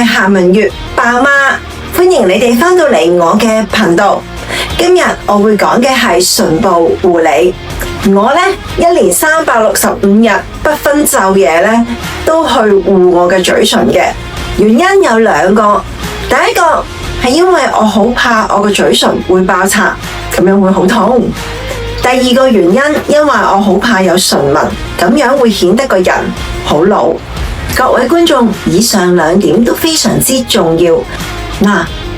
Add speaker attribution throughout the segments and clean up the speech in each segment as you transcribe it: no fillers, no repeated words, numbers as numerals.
Speaker 1: 係夏文月爸媽，歡迎你哋返到嚟我嘅頻道。今日我會講嘅係唇部護理。我呢，一年365日不分晝夜呢，都去護我嘅嘴唇嘅。原因有兩個，第一個係因為我好怕我嘅嘴唇會爆拆，咁樣會好痛。第二個原因，因為我好怕有唇紋，咁樣會顯得個人好老。各位觀眾，以上兩點都非常之重要。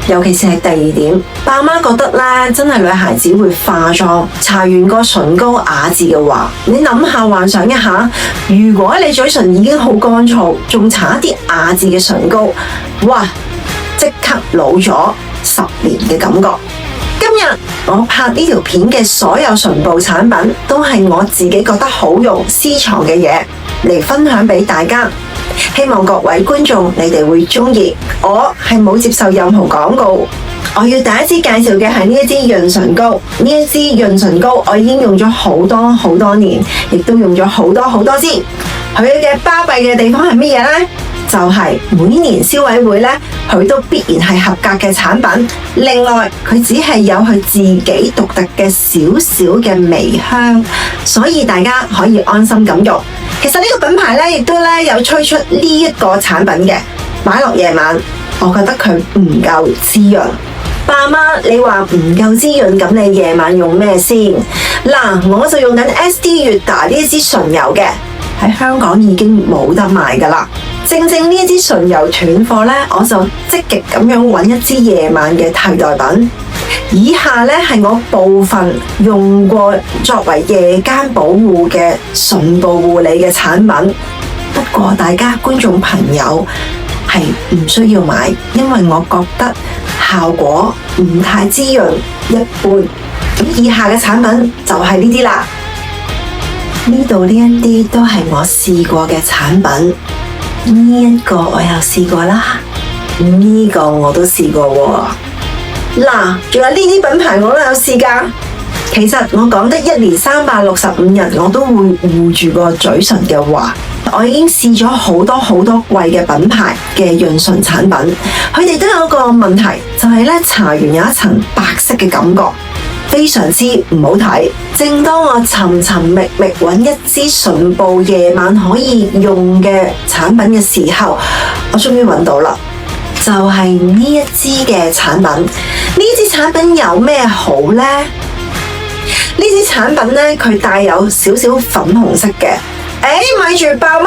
Speaker 1: 尤其是係第二點，爸媽覺得咧，真係女孩子會化妝，搽完個唇膏雅致嘅話，你諗下，幻想一下，如果你嘴唇已經好乾燥，仲搽一啲雅致嘅唇膏，哇，即刻老咗10年嘅感覺。今日我拍呢條片嘅所有唇部產品，都係我自己覺得好用、私藏嘅嘢嚟分享俾大家。希望各位觀眾你哋會鍾意。我係冇接受任何廣告。我要第一支介紹嘅係呢一支潤唇膏。呢一支潤唇膏我已經用咗好多年，亦都用咗好多支。佢嘅巴閉嘅地方係乜嘢呢？就係每年消委會呢，佢都必然係合格嘅產品。另外，佢只係有佢自己獨特嘅少嘅微香，所以大家可以安心咁用。其實呢個品牌呢，亦都有推出呢一個產品嘅，擺落夜晚，我覺得佢唔夠滋潤。爸媽，你話唔夠滋潤，咁你夜晚用咩先？我就用緊 SD 悅達呢一支唇油嘅，喺香港已經冇得賣噶啦。正呢一支唇油斷貨呢，我就積極咁樣揾一支夜晚嘅替代品。以下呢係我部分用過作為夜間保護嘅唇部護理嘅產品。不過大家觀眾朋友係唔需要買，因為我覺得效果唔太滋潤，一般。咁以下嘅產品就係呢啲啦。呢度呢一啲都係我試過嘅產品。呢一個我有試過啦，呢個我都試過喎。仲有呢啲品牌我都有試㗎。其實我講得一年365日我都會護住個嘴唇嘅話，我已經試咗好多貴嘅品牌嘅潤唇產品，佢哋都有個問題，就係咧搽完有一層白色嘅感覺，非常之唔好睇。正當我尋覓揾一支唇部夜晚可以用嘅產品嘅時候，我終於揾到啦，就係呢一支嘅產品。呢支產品有咩好呢？呢支產品呢，佢帶有少少粉紅色嘅。咪住爸媽，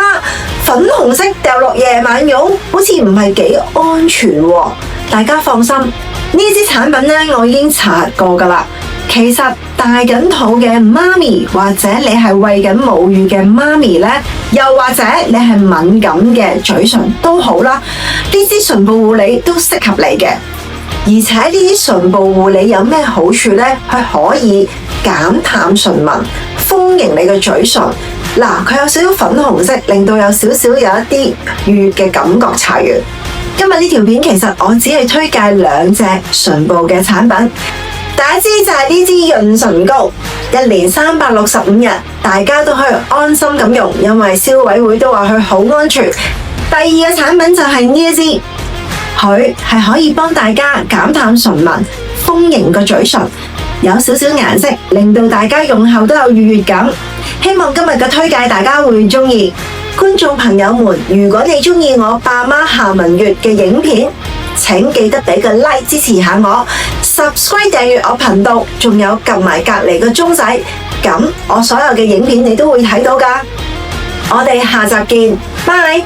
Speaker 1: 粉紅色掉落夜晚用，好似唔係幾安全喎。大家放心，呢支產品呢，我已經查核過㗎啦。其實大緊肚嘅媽咪，或者你係餵緊母乳嘅媽咪呢，又或者你係敏感嘅嘴唇都好啦，呢支唇部護理都適合你嘅。而且呢啲唇部護理有咩好處呢？佢可以減淡唇紋，豐盈你嘅嘴唇。佢有少少粉紅色，令到有少少有一啲愉悅嘅感覺。搽完今日呢條片，其實我只係推介2隻唇部嘅產品。第一支就係呢支潤唇膏，一年365日，大家都可以安心咁用，因為消委會都話佢好安全。第二個產品就係呢一支，佢係可以幫大家減淡唇紋，豐盈個嘴唇，有少少顏色，令到大家用後都有愉悅感。希望今日嘅推介大家會鍾意。觀眾朋友們，如果你鍾意我爸媽夏文月嘅影片，請記得俾個 like 支持下我 ，subscribe 訂閱我頻道，仲有撳埋隔離個鐘仔，咁我所有嘅影片你都會睇到㗎。我哋下集見，拜。